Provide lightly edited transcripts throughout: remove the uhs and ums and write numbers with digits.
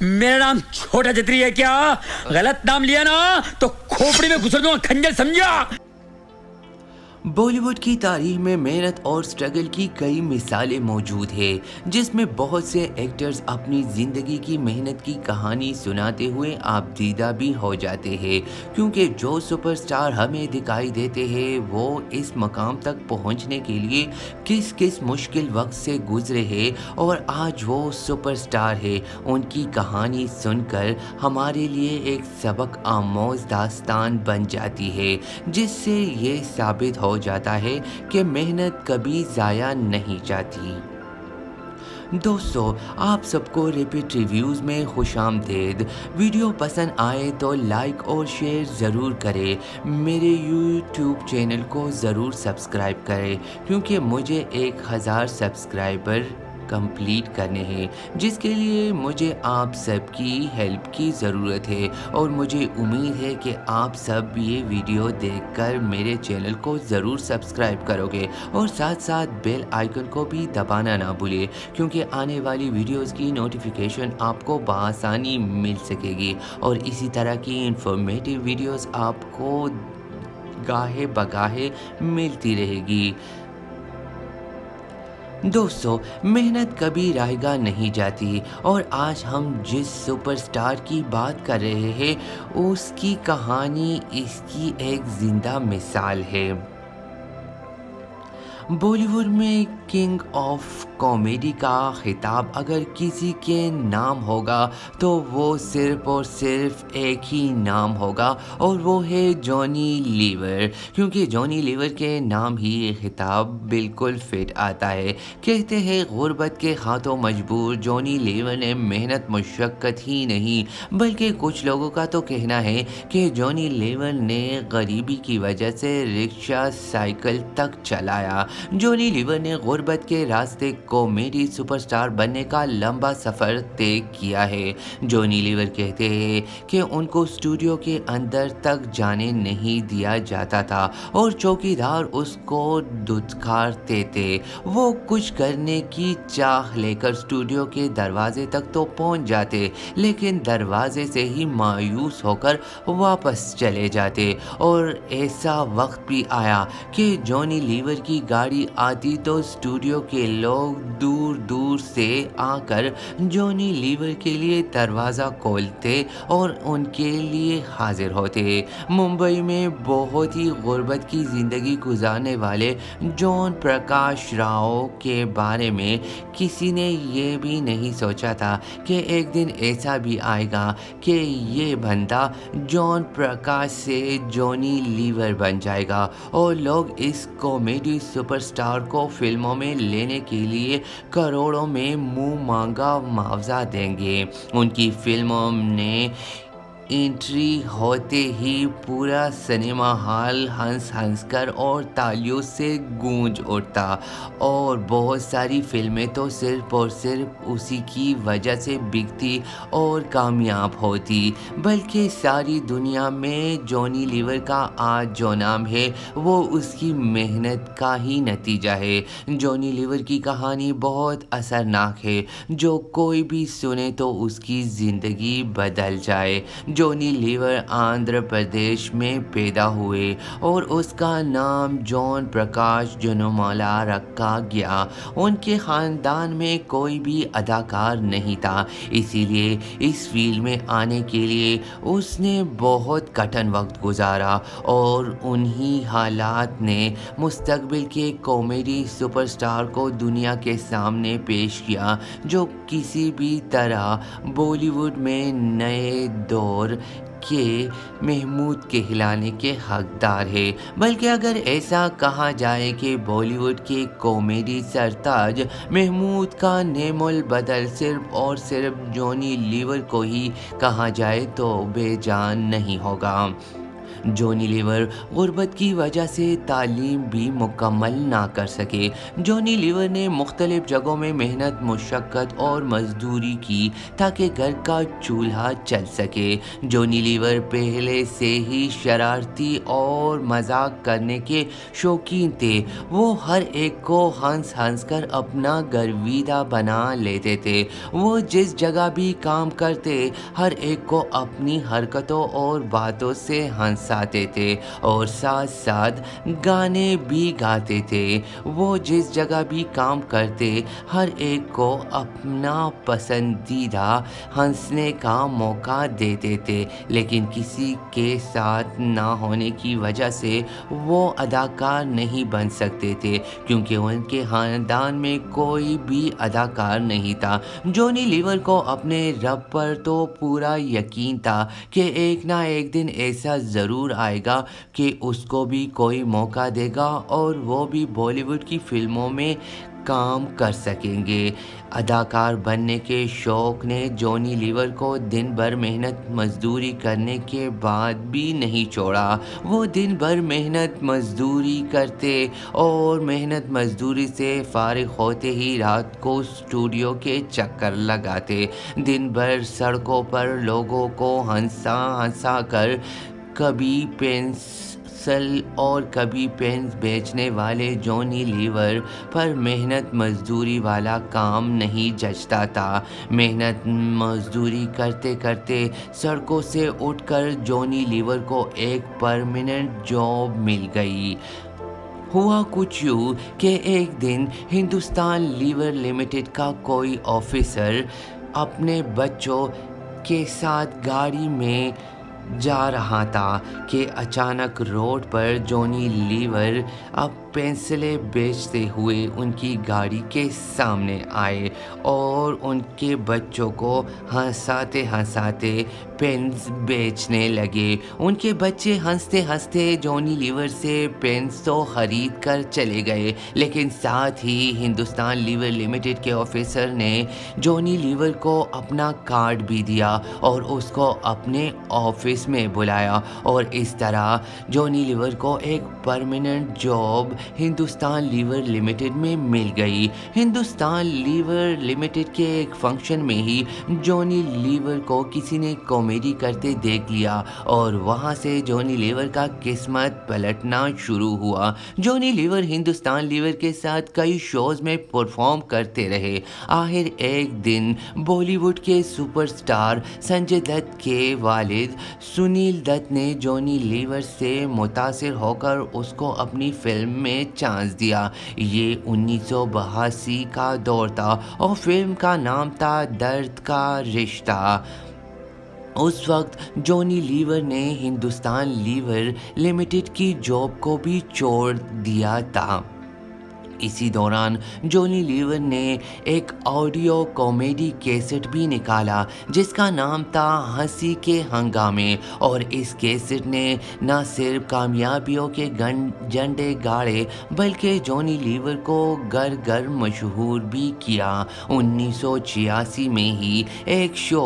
मेरा नाम छोटा छतरी है क्या? गलत नाम लिया ना तो खोपड़ी में घुसल दूंगा खंजर, समझा? बॉलीवुड की तारीख में मेहनत और स्ट्रगल की कई मिसालें मौजूद हैं, जिसमें बहुत से एक्टर्स अपनी ज़िंदगी की मेहनत की कहानी सुनाते हुए आपदीदा भी हो जाते हैं, क्योंकि जो सुपरस्टार हमें दिखाई देते हैं वो इस मकाम तक पहुंचने के लिए किस किस मुश्किल वक्त से गुजरे हैं और आज वो सुपरस्टार है। उनकी कहानी सुनकर हमारे लिए एक सबक आमोज दास्तान बन जाती है, जिससे ये साबित हो जाता है कि मेहनत कभी ज़ाया नहीं जाती। दोस्तों, आप सबको रिपीट रिव्यूज़ में खुशामदीद। वीडियो पसंद आए तो लाइक और शेयर ज़रूर करें। मेरे यूट्यूब चैनल को ज़रूर सब्सक्राइब करें, क्योंकि मुझे 1000 सब्सक्राइबर कंप्लीट करने हैं, जिसके लिए मुझे आप सबकी हेल्प की ज़रूरत है। और मुझे उम्मीद है कि आप सब ये वीडियो देखकर मेरे चैनल को ज़रूर सब्सक्राइब करोगे और साथ साथ बेल आइकन को भी दबाना ना भूलिए, क्योंकि आने वाली वीडियोस की नोटिफिकेशन आपको बआसानी मिल सकेगी और इसी तरह की इंफॉर्मेटिव वीडियोस आपको गाहे बगाहे मिलती रहेगी। दोस्तों, मेहनत कभी रायगा नहीं जाती और आज हम जिस सुपरस्टार की बात कर रहे हैं उसकी कहानी इसकी एक ज़िंदा मिसाल है। बॉलीवुड में किंग ऑफ कॉमेडी का खिताब अगर किसी के नाम होगा तो वो सिर्फ और सिर्फ एक ही नाम होगा और वो है जॉनी लीवर, क्योंकि जॉनी लीवर के नाम ही ये खिताब बिल्कुल फिट आता है। कहते हैं गुर्बत के हाथों मजबूर जॉनी लीवर ने मेहनत मुशक्क़त ही नहीं बल्कि कुछ लोगों का तो कहना है कि जॉनी लीवर ने गरीबी की वजह से रिक्शा साइकिल तक चलाया। जॉनी लीवर ने गुर्बत के रास्ते कॉमेडी सुपरस्टार बनने का लंबा सफ़र तय किया है। जॉनी लीवर कहते हैं कि उनको स्टूडियो के अंदर तक जाने नहीं दिया जाता था और चौकीदार उसको धुतकारते थे। वो कुछ करने की चाह लेकर स्टूडियो के दरवाजे तक तो पहुंच जाते, लेकिन दरवाजे से ही मायूस होकर वापस चले जाते। और ऐसा वक्त भी आया कि जॉनी लीवर की गाड़ी आती तो स्टूडियो के लोग दूर दूर से आकर जॉनी लीवर के लिए दरवाज़ा खोलते और उनके लिए हाजिर होते। मुंबई में बहुत ही गुर्बत की ज़िंदगी गुजारने वाले जॉन प्रकाश राव के बारे में किसी ने ये भी नहीं सोचा था कि एक दिन ऐसा भी आएगा कि ये बंदा जॉन प्रकाश से जॉनी लीवर बन जाएगा और लोग इस कॉमेडी सुपरस्टार को फिल्मों में लेने के लिए करोड़ों में मुंह मांगा मुआवजा देंगे। उनकी फिल्मों ने एंट्री होते ही पूरा सिनेमा हॉल हंस हंस कर और तालियों से गूंज उठता और बहुत सारी फिल्में तो सिर्फ और सिर्फ उसी की वजह से बिकती और कामयाब होती, बल्कि सारी दुनिया में जॉनी लीवर का आज जो नाम है वो उसकी मेहनत का ही नतीजा है। जॉनी लीवर की कहानी बहुत असरनाक है, जो कोई भी सुने तो उसकी ज़िंदगी बदल जाए। जॉनी लीवर आंध्र प्रदेश में पैदा हुए और उसका नाम जॉन प्रकाश जनोमाला रखा गया। उनके ख़ानदान में कोई भी अदाकार नहीं था, इसीलिए इस फील्ड में आने के लिए उसने बहुत कठिन वक्त गुजारा और उन्हीं हालात ने मुस्तकबिल के कॉमेडी सुपरस्टार को दुनिया के सामने पेश किया, जो किसी भी तरह बॉलीवुड में नए दौर के महमूद कहलाने के हकदार है। बल्कि अगर ऐसा कहा जाए कि बॉलीवुड के कॉमेडी सरताज महमूद का नेमुल बदल सिर्फ और सिर्फ जॉनी लीवर को ही कहा जाए तो बेजान नहीं होगा। جونی لیور غربت کی وجہ سے تعلیم بھی مکمل نہ کر سکے۔ جونی لیور نے مختلف جگہوں میں محنت، مشقت اور مزدوری کی تاکہ گھر کا چولہا چل سکے۔ جونی لیور پہلے سے ہی شرارتی اور مذاق کرنے کے شوقین تھے۔ وہ ہر ایک کو ہنس ہنس کر اپنا گرویدہ بنا لیتے تھے۔ وہ جس جگہ بھی کام کرتے ہر ایک کو اپنی حرکتوں اور باتوں سے ہنساتے تھے اور ساتھ ساتھ گانے بھی گاتے تھے۔ وہ جس جگہ بھی کام کرتے ہر ایک کو اپنا پسندیدہ ہنسنے کا موقع دیتے تھے، لیکن کسی کے ساتھ نہ ہونے کی وجہ سے وہ اداکار نہیں بن سکتے تھے کیونکہ ان کے خاندان میں کوئی بھی اداکار نہیں تھا۔ جونی لیور کو اپنے رب پر تو پورا یقین تھا کہ ایک نہ ایک دن ایسا ضرور آئے گا کہ اس کو بھی کوئی موقع دے گا اور وہ بھی بالی ووڈ کی فلموں میں کام کر سکیں گے۔ اداکار بننے کے شوق نے جونی لیور کو دن بھر محنت مزدوری کرنے کے بعد بھی نہیں چھوڑا۔ وہ دن بھر محنت مزدوری کرتے اور محنت مزدوری سے فارغ ہوتے ہی رات کو اسٹوڈیو کے چکر لگاتے۔ دن بھر سڑکوں پر لوگوں کو ہنسا ہنسا کر کبھی پینسل اور کبھی پینس بیچنے والے جونی لیور پر محنت مزدوری والا کام نہیں جچتا تھا۔ محنت مزدوری کرتے کرتے سڑکوں سے اٹھ کر جونی لیور کو ایک پرماننٹ جاب مل گئی۔ ہوا کچھ یوں کہ ایک دن ہندوستان لیور لمیٹڈ کا کوئی آفیسر اپنے بچوں کے ساتھ گاڑی میں جا رہا تھا کہ اچانک روڈ پر جونی لیور اب پینسلیں بیچتے ہوئے ان کی گاڑی کے سامنے آئے اور ان کے بچوں کو ہنساتے ہنساتے پینس بیچنے لگے۔ ان کے بچے ہنستے ہنستے جونی لیور سے پینس تو خرید کر چلے گئے، لیکن ساتھ ہی ہندوستان لیور لمیٹڈ کے آفیسر نے جونی لیور کو اپنا کارڈ بھی دیا اور اس کو اپنے آفس میں بلایا اور اس طرح جونی لیور کو ایک پرماننٹ جاب ہندوستان لیور لمیٹڈ میں مل گئی۔ ہندوستان لیور لمیٹڈ کے ایک فنکشن میں ہی جونی لیور کو کسی نے کامیڈی کرتے دیکھ لیا اور وہاں سے جونی لیور کا قسمت پلٹنا شروع ہوا۔ جونی لیور ہندوستان لیور کے ساتھ کئی شوز میں پرفارم کرتے رہے۔ آخر ایک دن بالی ووڈ کے سپر سٹار سنجے دت کے والد سنیل دت نے جونی لیور سے متاثر ہو کر اس کو اپنی فلم میں چانس دیا۔ یہ 1982 کا دور تھا اور فلم کا نام تھا درد کا رشتہ۔ اس وقت جونی لیور نے ہندوستان لیور لمیٹڈ کی جاب کو بھی چھوڑ دیا تھا۔ اسی دوران جونی لیور نے ایک آڈیو کامیڈی کیسٹ بھی نکالا جس کا نام تھا ہنسی کے ہنگامے، اور اس کیسٹ نے نہ صرف کامیابیوں کے جھنڈے گاڑے بلکہ جونی لیور کو گھر گھر مشہور بھی کیا۔ 1986 میں ہی ایک شو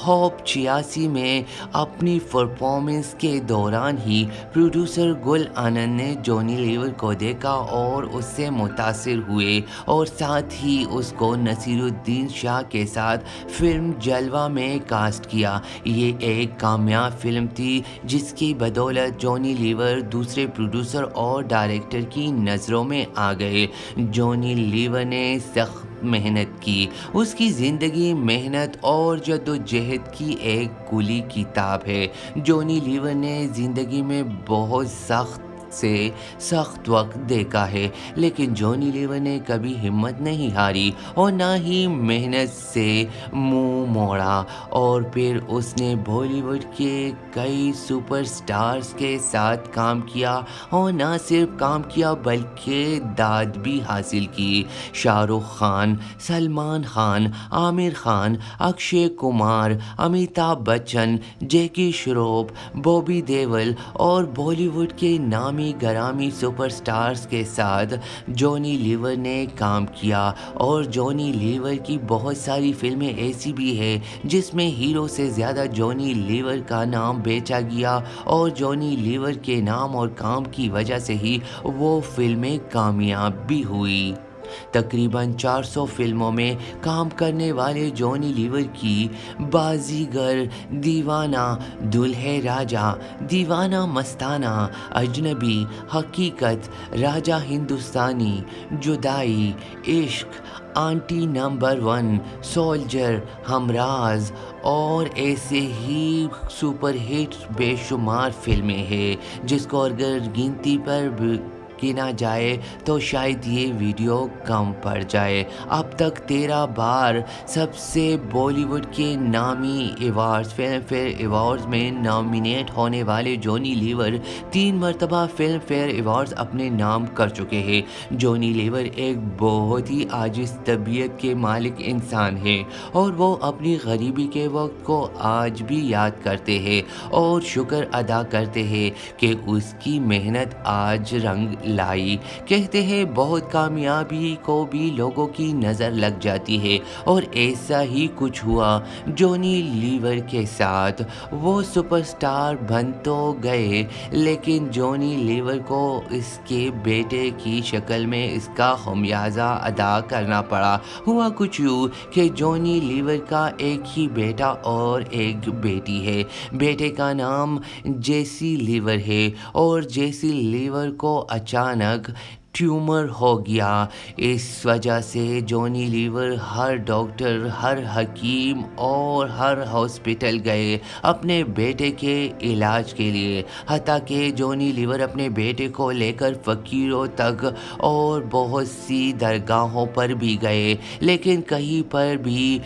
ہوپ 86 میں اپنی پرفارمنس کے دوران ہی پروڈیوسر گل آنند نے جونی لیور کو دیکھا اور اس سے متاثر ہوئے اور ساتھ ہی اس کو نصیر الدین شاہ کے ساتھ فلم جلوہ میں کاسٹ کیا۔ یہ ایک کامیاب فلم تھی جس کی بدولت جونی لیور دوسرے پروڈیوسر اور ڈائریکٹر کی نظروں میں آ گئے۔ جونی لیور نے سخت محنت کی۔ اس کی زندگی محنت اور جدوجہد کی ایک کھلی کتاب ہے۔ جونی لیور نے زندگی میں بہت سخت وقت دیکھا ہے، لیکن جونی لیور نے کبھی ہمت نہیں ہاری اور نہ ہی محنت سے منہ موڑا، اور پھر اس نے بالی ووڈ کے کئی سپر سٹارز کے ساتھ کام کیا اور نہ صرف کام کیا بلکہ داد بھی حاصل کی۔ شاہ رخ خان، سلمان خان، عامر خان، اکشے کمار، امیتابھ بچن، جیکی شروف، بوبی دیول اور بالی ووڈ کے نامی नामी गरामी सुपर स्टार्स के साथ जॉनी लीवर ने काम किया और जॉनी लीवर की बहुत सारी फिल्में ऐसी भी है जिसमें हीरो से ज़्यादा जॉनी लीवर का नाम बेचा गया और जॉनी लीवर के नाम और काम की वजह से ही वो फिल्में कामयाब भी हुई। तकरीबन 400 फिल्मों में काम करने वाले जॉनी लीवर की बाजीगर, दीवाना, दुल्हे राजा, दीवाना मस्ताना, अजनबी, हकीकत, राजा हिंदुस्तानी, जुदाई, इश्क, आंटी नंबर 1, सोल्जर, हमराज और ऐसे ही सुपर हिट बेशुमार फिल्में हैं जिसको अगर गिनती पर गिना जाए तो शायद ये वीडियो कम पड़ जाए। अब तक 13 बार सबसे बॉलीवुड के नामी अवार्ड्स फिल्म फेयर अवार्ड्स में नॉमिनेट होने वाले जॉनी लीवर 3 मरतबा फिल्म फेयर अवार्ड्स अपने नाम कर चुके हैं। जॉनी लीवर एक बहुत ही आजिज़ तबीयत के मालिक इंसान है और वो अपनी गरीबी के वक्त को आज भी याद करते हैं और शुक्र अदा करते हैं कि उसकी मेहनत आज रंग लाई। कहते हैं बहुत कामयाबी को भी लोगों की नज़र लग जाती है और ऐसा ही कुछ हुआ जॉनी लीवर के साथ। वो सुपरस्टार बन तो गए लेकिन जॉनी लीवर को इसके बेटे की शक्ल में इसका खमियाजा अदा करना पड़ा। हुआ कुछ यूँ कि जॉनी लीवर का एक ही बेटा और एक बेटी है। बेटे का नाम जेसी लीवर है और जेसी लीवर को अचानक ट्यूमर हो गया। इस वजह से जॉनी लीवर हर डॉक्टर, हर हकीम और हर हॉस्पिटल गए अपने बेटे के इलाज के लिए। हत्ता कि जॉनी लीवर अपने बेटे को लेकर फ़कीरों तक और बहुत सी दरगाहों पर भी गए लेकिन कहीं पर भी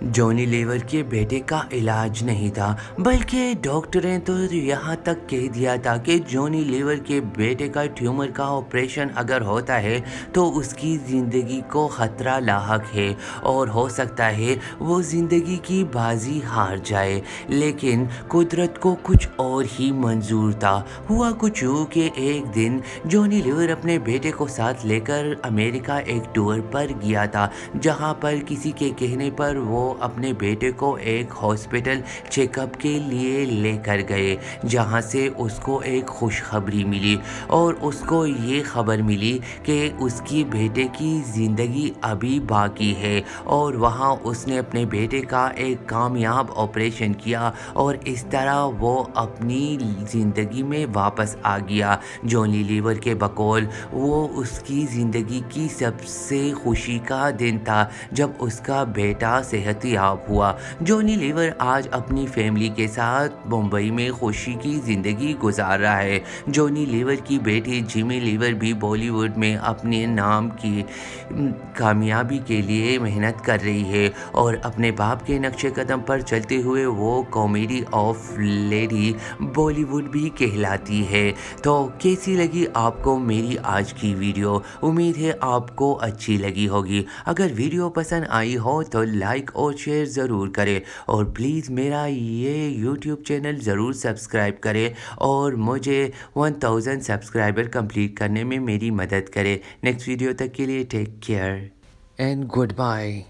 जॉनी लीवर के बेटे का इलाज नहीं था, बल्कि डॉक्टर ने तो यहाँ तक कह दिया था कि जॉनी लीवर के बेटे का ट्यूमर का ऑपरेशन अगर होता है तो उसकी ज़िंदगी को ख़तरा लाहक है और हो सकता है वो ज़िंदगी की बाजी हार जाए। लेकिन कुदरत को कुछ और ही मंजूर था। हुआ कुछ यूँ कि एक दिन जॉनी लीवर अपने बेटे को साथ लेकर अमेरिका एक टूर पर गया था जहाँ पर किसी के कहने पर वो अपने बेटे को एक हॉस्पिटल चेकअप के लिए लेकर गए जहां से उसको एक खुशखबरी मिली और उसको ये खबर मिली कि उसकी बेटे की ज़िंदगी अभी बाकी है और वहां उसने अपने बेटे का एक कामयाब ऑपरेशन किया और इस तरह वो अपनी ज़िंदगी में वापस आ गया। जॉनी लीवर के बकौल वो उसकी ज़िंदगी की सबसे खुशी का दिन था जब उसका बेटा सेहत याब हुआ। जॉनी लीवर आज अपनी फैमिली के साथ मुंबई में खुशी की ज़िंदगी गुजार रहा है। जॉनी लीवर की बेटी जिमी लीवर भी बॉलीवुड में अपने नाम की कामयाबी के लिए मेहनत कर रही है और अपने बाप के नक्शे कदम पर चलते हुए वो कॉमेडी ऑफ लेडी बॉलीवुड भी कहलाती है। तो कैसी लगी आपको मेरी आज की वीडियो? उम्मीद है आपको अच्छी लगी होगी। अगर वीडियो पसंद आई हो तो लाइक और शेयर ज़रूर करें और प्लीज़ मेरा ये यूट्यूब चैनल ज़रूर सब्सक्राइब करें और मुझे 1000 सब्सक्राइबर कंप्लीट करने में मेरी मदद करें। नेक्स्ट वीडियो तक के लिए take care and good bye.